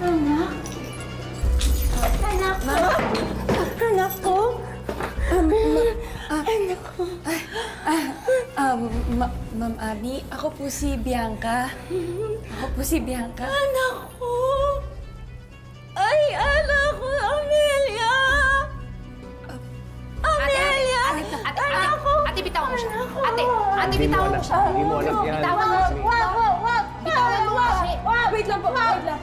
Anak? Anak ko? Anak ko? Anak ko? Ma'am Abby, ako po si Bianca. Ako po si Bianca. Anak ko? Ay, anak ko, Amelia! Amelia! Anak ko! Ate, bitawan mo siya. Ate, bitawan mo siya. Hindi mo anak yan. Bitawan mo siya. Wag! Bitawan mo kasi. Wait lang po, wait lang.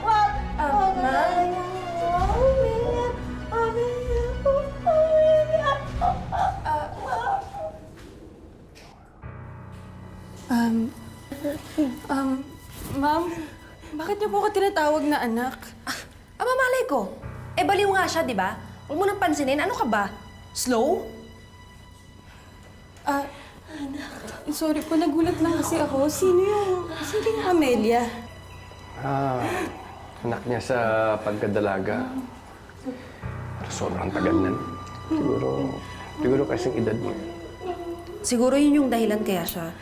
Ma'am, bakit niyo po ako tinatawag na anak? Malay ko. Baliw nga siya, di ba? Huwag mo nang pansinin. Ano ka ba? Slow? Sorry po, nagulat lang kasi ako. Sino yung Amelia? Anak niya sa pagkadalaga. Pero sobrang tagal na. Siguro kasing edad niya. Siguro yun yung dahilan kaya siya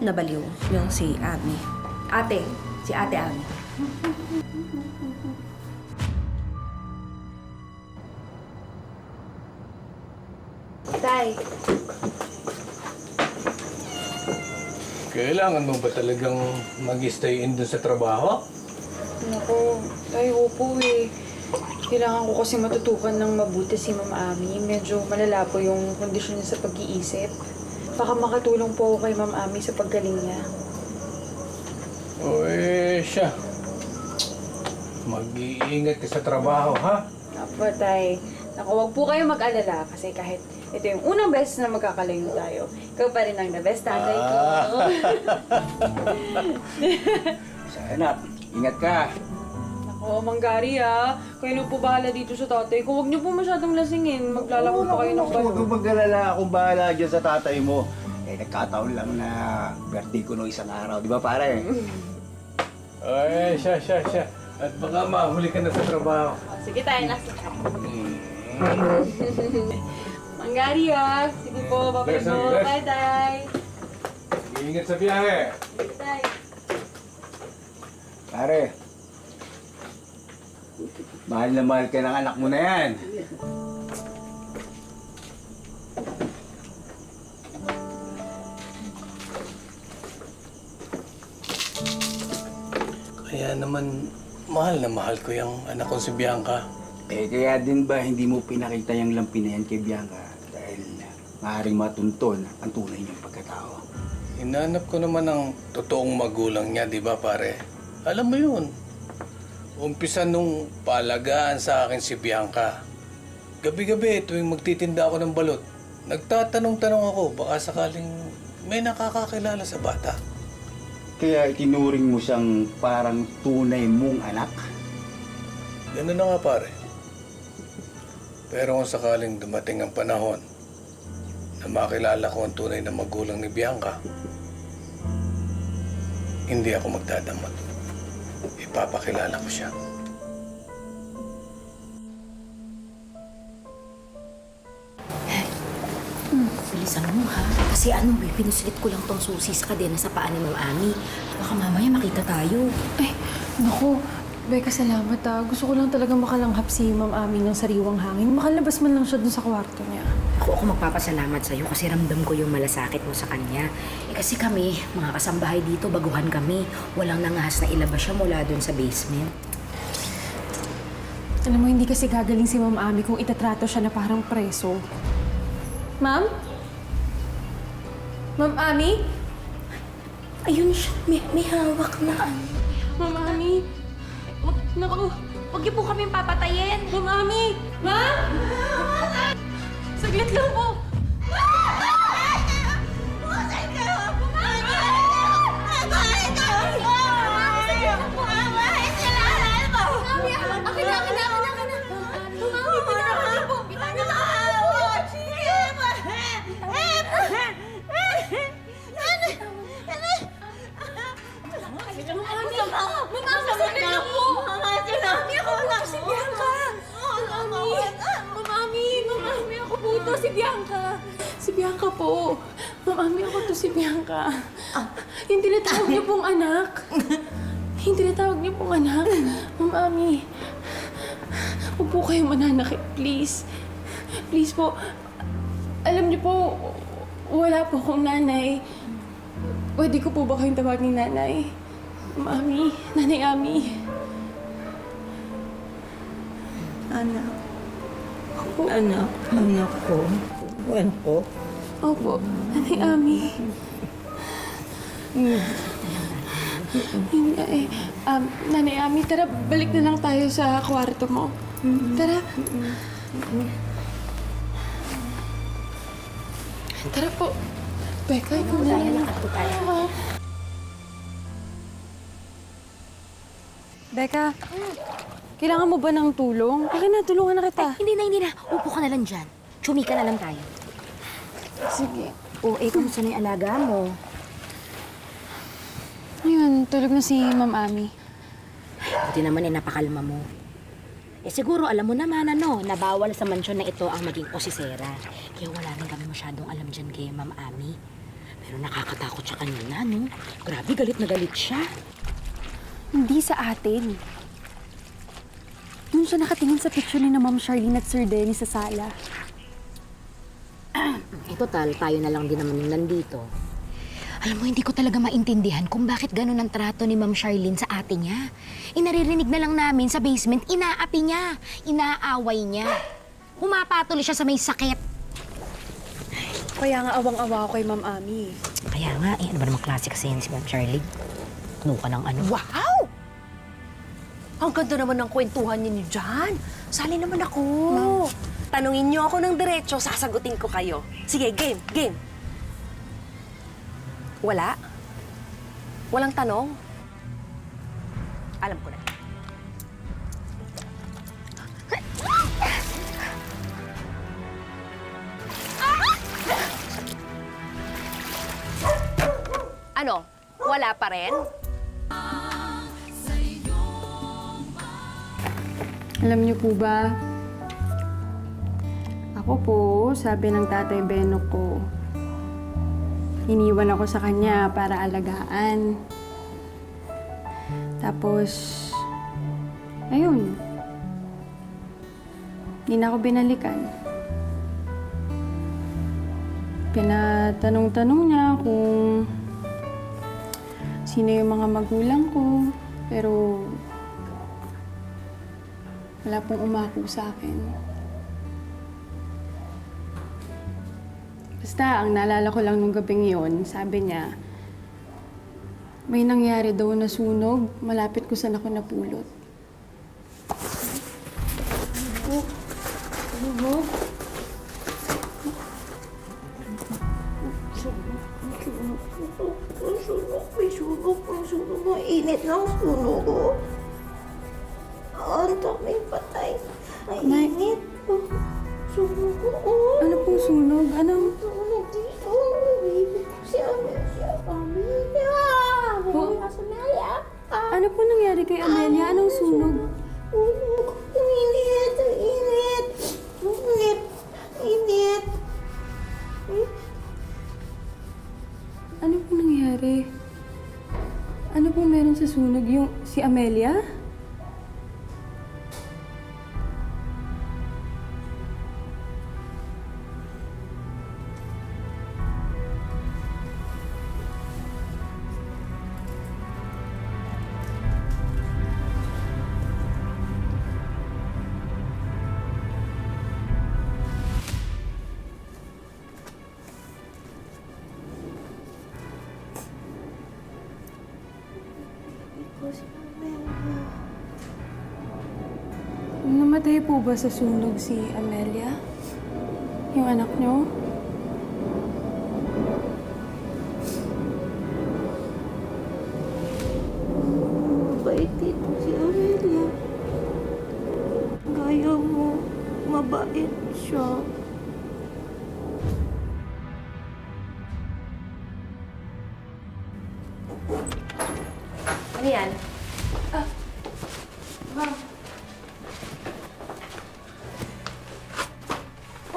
nabaliw. Yung si Abby. Si Ate Abby. Tay, Kailangan mo ba talagang mag-stay in dun sa trabaho? Naku, tay, opo eh. Kailangan ko kasi matutukan ng mabuti si Ma'am Ami. Medyo malala po yung kondisyon niya sa pag-iisip. Baka makatulong po ako kay Ma'am Ami sa paggaling niya. O siya. Mag-iingat ka sa trabaho, ha? Apo, tay. Naku, wag po kayo mag-alala kasi kahit ito yung unang beses na magkakalayo tayo, ikaw pa rin ang the best tatay ko. Sana, ingat ka. Naku, Manggari ha. Kayo na po bahala dito sa tatay ko. Huwag niyo po masyadong lasingin. Maglalako pa kayo ng Huwag kang mag-alala. Akong bahala dyan sa tatay mo. Nagkataon lang na birthday ko noong isang araw. Di ba, pare? Siya. At baka mahuli ka na sa trabaho. Sige tayo, nasa. Manggari ha. Sige po, babay Bless, mo. bless. Bye, tay. Ingat sa biyahe. Sige, tay. Pare, mahal na mahal ka ng anak mo na yan. Kaya naman, mahal na mahal ko yung anak ko si Bianca. Kaya din ba hindi mo pinakita yung lampi na yan kay Bianca dahil maaaring matunton ang tunay niyang pagkatao? Hinanap ko naman ang totoong magulang niya, di ba pare? Alam mo yun. Umpisa nung palagaan sa akin si Bianca. Gabi-gabi tuwing magtitinda ako ng balot, nagtatanong-tanong ako baka sakaling may nakakakilala sa bata. Kaya itinuring mo siyang parang tunay mong anak? Ganun na nga pare. Pero kung sakaling dumating ang panahon na makilala ko ang tunay na magulang ni Bianca, hindi ako magdadamot. Ipapakilala ko siya. Bilisan mo ha. Kasi pinuslit ko lang tong susi sa kadena sa paa ni Ma'am Ami. Baka mamaya makita tayo. Ay, naku. Becca, salamat ah. Gusto ko lang talaga makalanghap si Ma'am Ami ng sariwang hangin. Makalabas man lang siya dun sa kwarto niya. Ako magpapasalamat sa'yo kasi ramdam ko yung malasakit mo sa kanya. Kasi kami, mga kasambahay dito, baguhan kami. Walang nangahas na ilabas siya mula dun sa basement. Alam mo, hindi kasi gagaling si Ma'am Ami kung itatrato siya na parang preso. Ma'am? Ma'am Ami? Ayun siya, may hawak na ano. Ma'am Ami? Naku! Huwag niyo po kami papatayin. Ma'am Ami! Ma'am! Saglit lang po! Si Bianca! Si Bianca po. Ma'am Ami, ako to si Bianca. Yung tinatawag niyo pong anak. Hindi tinatawag niyo pong anak. Ma'am Ami, huwag po kayo mananakit, please. Please po. Alam niyo po, wala po akong nanay. Pwede ko po ba kayong tawagin nanay? Ma'am Ami, Nanay Ami. Anak. Anak. Anak ko. Anak ko. Opo, Nanay Ami. Yun nga eh. Nanay Ami, tara, balik na lang tayo sa kwarto mo. Tara. Tara po. Becca, ikaw na lang. Becca, kailangan mo ba ng tulong? Kaya na, tulungan na kita. Hindi na. Upo ka na lang dyan. Chumika na lang tayo. Sige. O, kamusta na yung alaga mo? Ayun, tulog na si Ma'am Ami. Buti naman napakalma mo. Siguro alam mo naman na bawal sa mansyon na ito ang maging osisera. Kaya wala rin kami masyadong alam dyan kay Ma'am Ami. Pero nakakatakot siya kanina, no? Grabe, galit na galit siya. Hindi sa atin. Doon siya nakatingin sa picture ni na Ma'am Charlene at Sir Denny sa sala. Total, tayo na lang din naman yung nandito. Alam mo, hindi ko talaga maintindihan kung bakit ganun ang trato ni Ma'am Charlene sa ate niya. Naririnig na lang namin sa basement, inaapi niya, inaaway niya. Humapatuloy siya sa may sakit. Kaya nga awang-awa ako kay Ma'am Ami. Kaya nga, ano ba namang klase kasi yan si Ma'am Charlene? Ano ka ng ano? Wow! Ang ganda naman ng kwentuhan ninyo dyan. Sali naman ako. Tanungin niyo ako ng diretso, sasagutin ko kayo. Sige, game. Wala? Walang tanong? Alam ko na. Ano? Wala pa rin? Alam niyo po ba, ako po, sabi ng Tatay Beno ko, iniwan ako sa kanya para alagaan. Tapos, ayun, hindi na ako binalikan. Pinatanong-tanong niya kung sino yung mga magulang ko, pero wala pong umako sa akin. Basta, ang naalala ko lang nung gabing yun, sabi niya, may nangyari daw na sunog, malapit ko saan ako napulot. May sunog. Mainit ng sunog ko. Ang daming patay. Nay. Mainit. Sunog ko. Ano pong sunog? Anong... Sunog dito. Baby ko si Amelia. Po? Amelia. Ano po nangyari kay Amelia? Anong sunog? Sunog. Ang init. Ang init. Init. Init. Ano po nangyari? Ano po meron sa sunog? Yung si Amelia? Namatay po ba sa sunog si Amelia? Yung anak niyo? Mabait dito si Amelia. Gaya mo, mabait siya. Ano yan?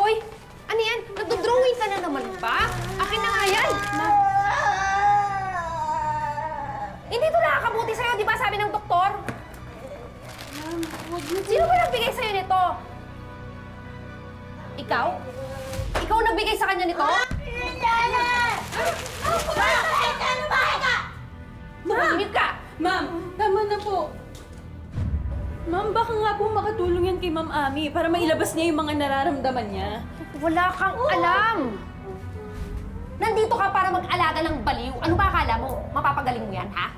Hoy! Ano yan? Nagdodrawing ka na naman ba? Akin na nga yan! Hindi ito nakakabuti sa'yo, di ba? Sabi ng doktor, Sino ba nagbigay sa'yo nito? Ikaw? Ikaw nagbigay sa kanya nito? Tumahimik ka! Ma'am, tama na po. Ma'am, baka nga po makatulong yan kay Ma'am Ami para mailabas niya yung mga nararamdaman niya. Wala kang alam! Nandito ka para mag-alaga ng baliw. Ano ba akala mo? Mapapagaling mo yan, ha?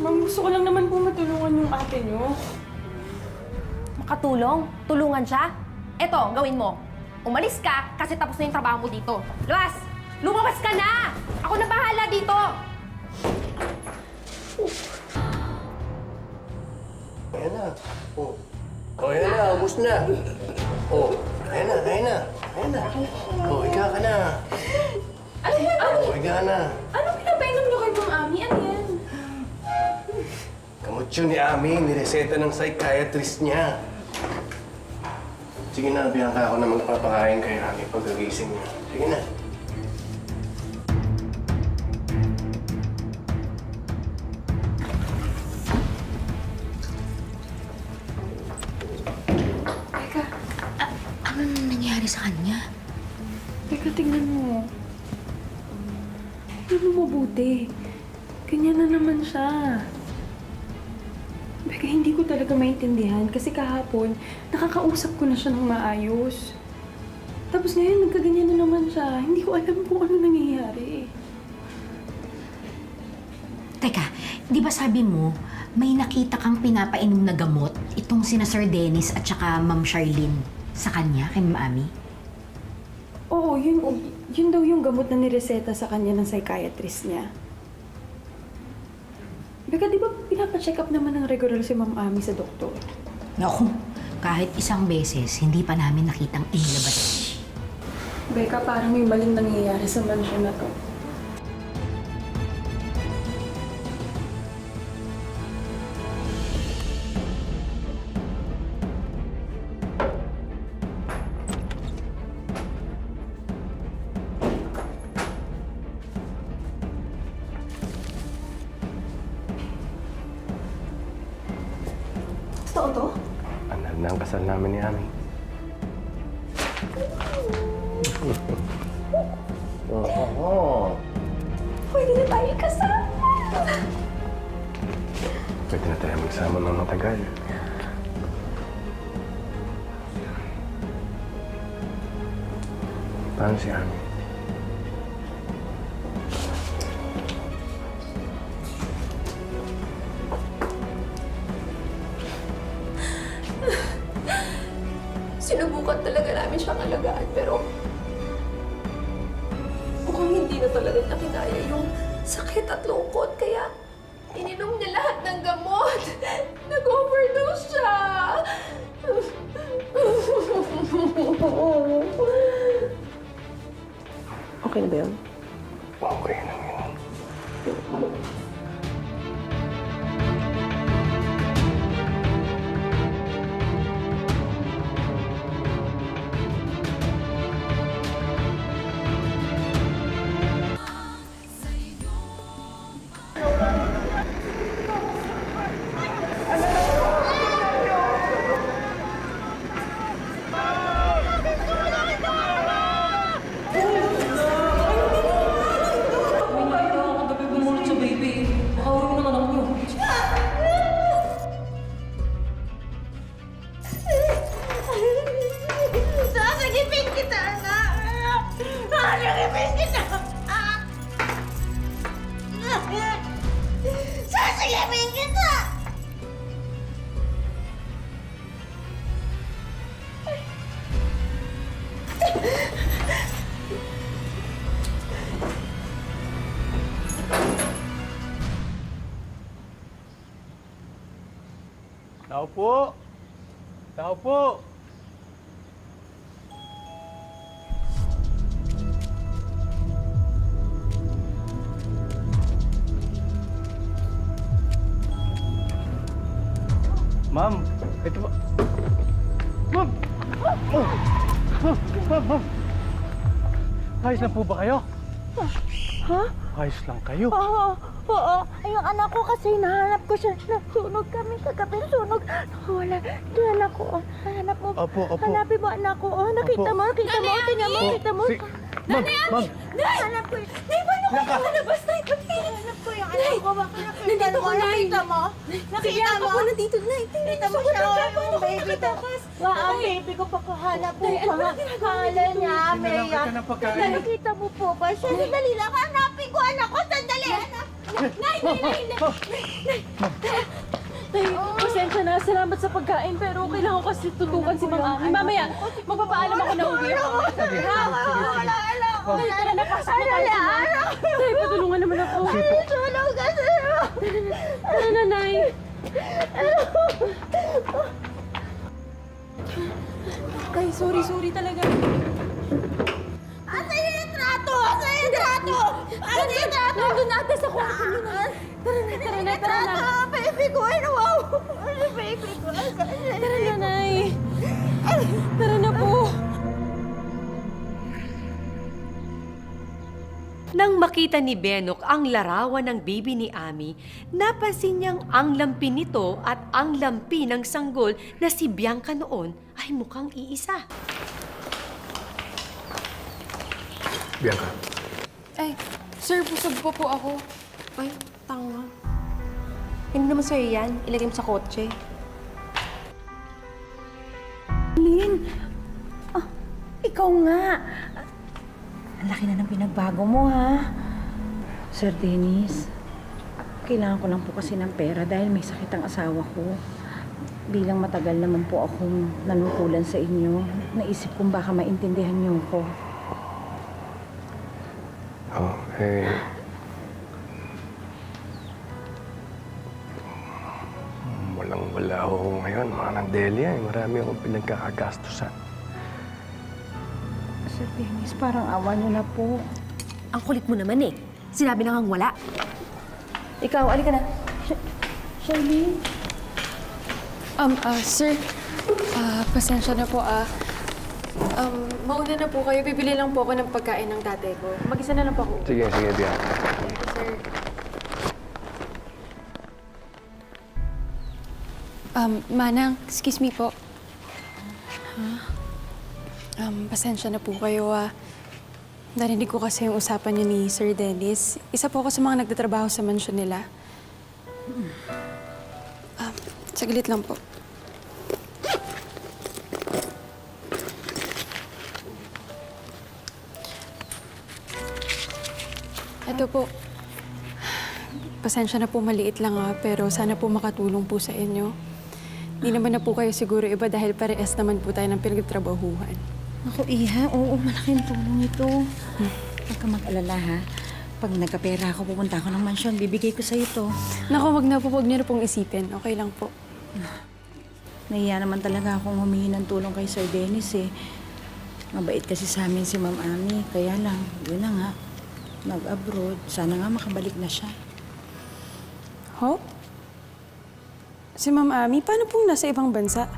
Ma'am, gusto ko lang naman po matulungan yung ate niyo. Makatulong? Tulungan siya? Eto, gawin mo. Umalis ka kasi tapos na yung trabaho mo dito. Lumabas! Lumabas ka na! Ako na bahala dito! Ayan na. Oh. Oh, ayan na. Ubus na. Oh, ayan na. Ayan na. Ayan na. Oh, higa ka na. Ano yan? Oh, higa na. Ano pinapainom niyo kay Ma'am Ami? Ano yan? Gamot yun ni Ami. Nireseta ng psychiatrist niya. Sige na, Bianca. Ako na magpapakain kay Ami pagkagising niya. Sige na. Ano nangyari sa kanya? Teka, tingnan mo. Tingnan mo mabuti. Ganyan na naman siya. Beka, hindi ko talaga maintindihan kasi kahapon, nakakausap ko na siya ng maayos. Tapos ngayon, nagkaganyan na naman siya. Hindi ko alam kung ano nangyayari. Teka, di ba sabi mo, may nakita kang pinapainom na gamot itong sina Sir Dennis at saka Ma'am Charlene sa kanya, kay Ma'am Ami? Oo, yun daw yung gamot na nireseta sa kanya ng psychiatrist niya. Beka, di ba pinapacheck up naman ng regular si Ma'am Ami sa doktor? Naku, kahit isang beses, hindi pa namin nakitang inilabas. Beka, parang may maling nangyayari sa mansyon na to. Totoo to? Anal na ang kasal namin ni Ami. Oh. Pwede na tayo kasama! Pwede na tayo magsama ng matagal. Paano si Ami? Sinubukan talaga namin siyang alagaan, pero mukhang hindi na talaga niya kinaya yung sakit at lungkot, kaya ininom niya lahat ng gamot. Nag-overdose siya. Okay na ba yun? Okay lang yun. Sasagipin kita, anak! Sasagipin kita! Sasagipin kita! Tao po! Tao po! Ma'am, ito ba? Ma'am! Ma'am! Ayos lang po ba kayo? Ha? Ayos lang kayo? Oo. po, yung anak ko kasi nahanap ko siya. Nasunog kami kagabi, sunog. Wala, yung anak ko, hanap mo. Opo. Hanapin mo anak ko, nakita mo, tingnan mo, kita mo. Ma'am! Hanap ko yun. Nay, paano ka nakalabas, Nay? Hanap ko yung anak ko, baka nakita mo, nakita mo. Nakita mo. nandito, Nay. Nakita mo siya, yung baby ko. Ang baby ko, pakahanap po ba? Kala niya, Meya. Nakita mo po ba siya? Sandali lang, hanapin ko anak ko, sandali. Nay, pasensya na. Salamat sa pagkain, pero kailangan ko kasi tutukan si Mama. Mamaya, magpapaalam ako na uwi ako. Nay, tara na, pasok na tayo. Nay, patulungan naman ako. Tulog kasi. Tara na, Nay. Ay, sorry talaga. Asa yung litrato? Asa yung litrato? Asa yung litrato? Nandun ate sa kwarto mo na. Tara na. Litrato, baby ko. Ano, wow. Ano, baby ko? Tara na, Nay. Tara na po. Nang makita ni Benok ang larawan ng baby ni Ami, napansin niyang ang lampi nito at ang lampi ng sanggol na si Bianca noon ay mukhang iisa. Bianca, Ay, sir, busog po ako. Ay, tanga. Hindi naman sa'yo yan. Ilagay mo sa kotse. Ikaw nga. Ang laki na ng pinagbago mo, ha? Sir Dennis, kailangan ko lang po kasi ng pera dahil may sakit ang asawa ko. Bilang matagal naman po akong nanukulan sa inyo, naisip kong baka maintindihan niyo ko. Walang-wala ako ngayon, Manang Delia. Marami akong pinagkakagastusan. Sir Dennis, parang awa niyo na po. Ang kulit mo naman eh. Sinabi na ngang wala. Ikaw, alika na. Charlene? Sir, pasensya na po, mauna na po kayo. Bibili lang po ako ng pagkain ng tatay ko. Mag-isa na lang po ako. Sige, Bianca. Sir. Manang, excuse me po. Pasensya na po kayo, Narinig ko kasi yung usapan niyo ni Sir Dennis. Isa po ako sa mga nagtatrabaho sa mansyon nila. Saglit lang po. Ito po. Pasensya na po, maliit lang pero sana po makatulong po sa inyo. Di naman na po kayo siguro iba dahil parehas naman po tayo ng pinagtrabahuhan. Ako, Iha, oo, malaking tulong ito. Huwag ka mag-alala, ha? Pag nagkapera ako, pupunta ako ng mansyon, bibigay ko sa ito. Naku, wag niyo na pong isipin. Okay lang po. Nahiya naman talaga akong humingi ng tulong kay Sir Dennis, eh. Mabait kasi sa amin si Ma'am Ami. Kaya lang, yun na nga. Nag-abroad. Sana nga makabalik na siya. Hope? Si Ma'am Ami, paano pong nasa ibang bansa?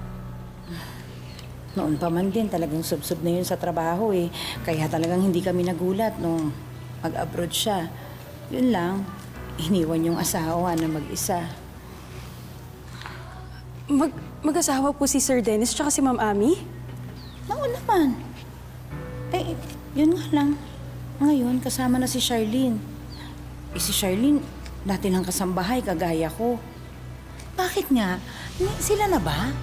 Noon pa man din, talagang sub-sub na yun sa trabaho, eh. Kaya talagang hindi kami nagulat nung mag-abroad siya. Yun lang, iniwan yung asawa na mag-isa. Mag-asawa po si Sir Dennis tsaka si Ma'am Ami? Oo naman. Eh, yun nga lang. Ngayon, kasama na si Charlene. Eh, si Charlene, dati lang kasambahay, kagaya ko. Bakit nga? Sila na ba?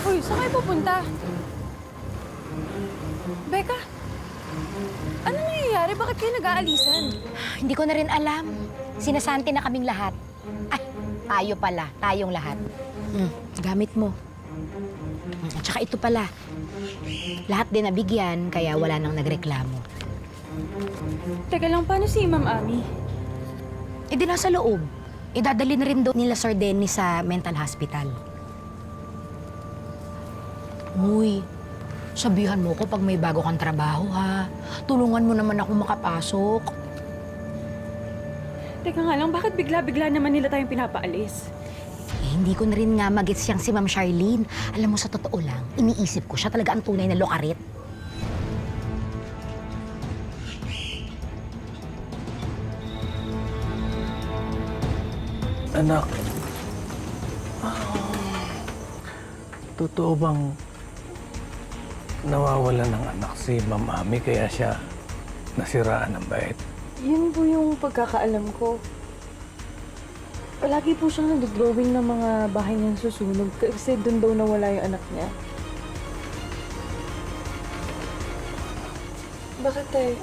Uy, saan kayo pupunta? Becca? Ano nangyayari? Bakit kayo nag-aalisan? Hindi ko na rin alam. Sinasanti na kaming lahat. Ay, tayo pala. Tayong lahat. Gamit mo. At saka ito pala. Lahat din nabigyan, kaya wala nang nagreklamo. Teka lang, paano si Ma'am Ami? Eh di nasa loob. Idadali na rin daw nila Sir Dennis sa mental hospital. Uy, sabihan mo ko pag may bago kang trabaho, ha? Tulungan mo naman ako makapasok. Teka nga lang, bakit bigla-bigla naman nila tayong pinapaalis? Eh, hindi ko na rin nga magets siyang si Ma'am Charlene. Alam mo, sa totoo lang, iniisip ko siya talaga ang tunay na lokarit. Anak, totoo bang nawawala ng anak si Ma'am Ami kaya siya nasiraan ng bait? Yun po yung pagkakaalam ko. Palagi po siyang nag-drawing ng mga bahay niyang susunog kasi doon daw nawala yung anak niya. Bakit tayo?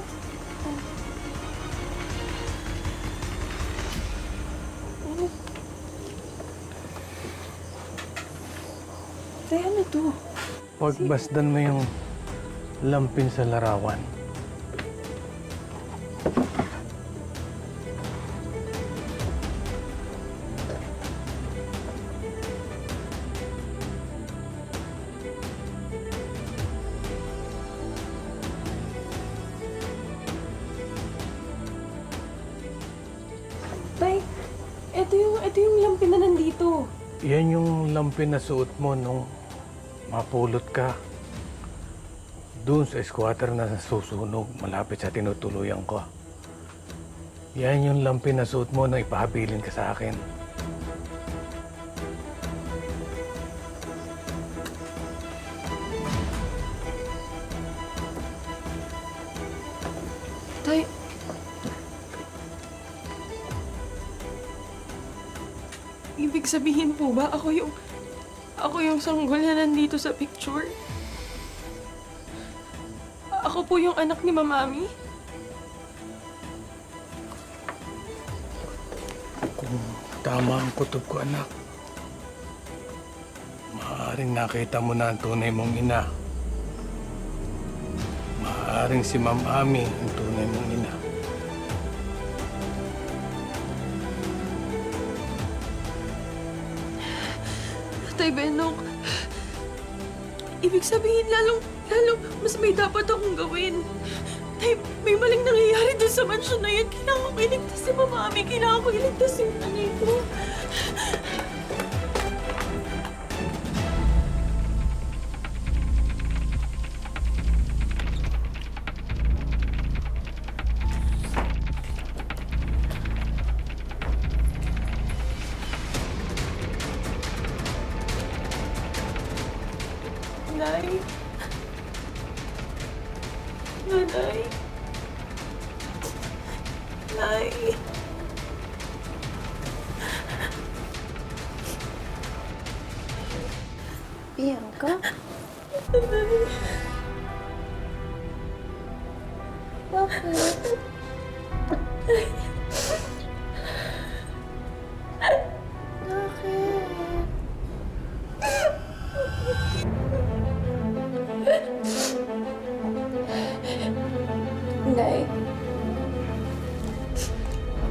Tayo, ano to? Pagbasdan mo yung lampin sa larawan. Tay, ito yung lampin na nandito. Yan yung lampin na suot mo nung mapulot ka. Doon sa squatter na susunog malapit sa tinutuluyan ko. Yan yung lampin na suot mo na ipahabilin ka sa akin. Tay, ibig sabihin po ba ako yung sanggol na nandito sa picture? Ako po yung anak ni Mamami? Kung tama ang kutob ko, anak, maaaring nakita mo na ang tunay mong ina. Maaaring si Ma'am Ami ang tunay mong ina. Tay Benok, ibig sabihin lalong mas may dapat akong gawin. Tay, may maling nangyayari dun sa mansyon na yun. Kailangan ko iligtas si Mamami. Kailangan ko iligtas yung nanay ko. Nay. Nanay. Nay. Bianca? Bakit? Bakit? Nay.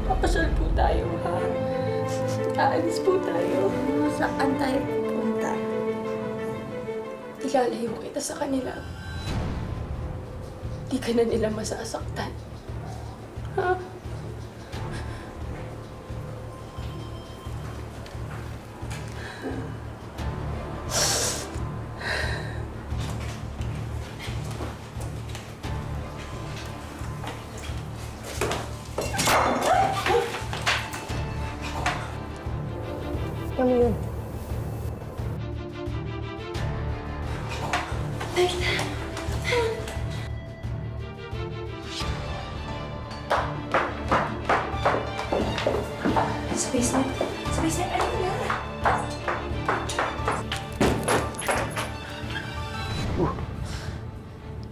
Papasyal po tayo, ha? Aalis po tayo. Saan tayo pupunta? Ilalayo kita sa kanila. Di ka na nila masasaktan. Ha? Ano yun? Sa basement. Sa basement. Ano na?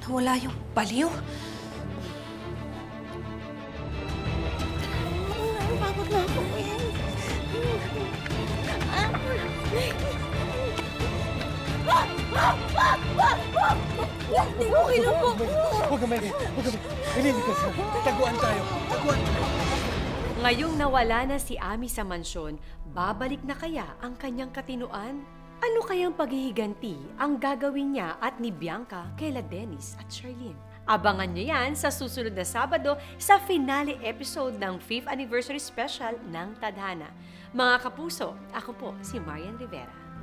Nawala yung baliw. Pagod na ako eh. Okay lang po. Huwag ka, Mary. Huwag ka, Mary. Ililigtas mo. Taguan tayo. Taguan. Ngayong nawala na si Ami sa mansyon, babalik na kaya ang kanyang katinuan? Ano kayang paghihiganti ang gagawin niya at ni Bianca kaila Dennis at Charlene? Abangan nyo yan sa susunod na Sabado sa finale episode ng 5th Anniversary Special ng Tadhana. Mga kapuso, ako po si Marian Rivera.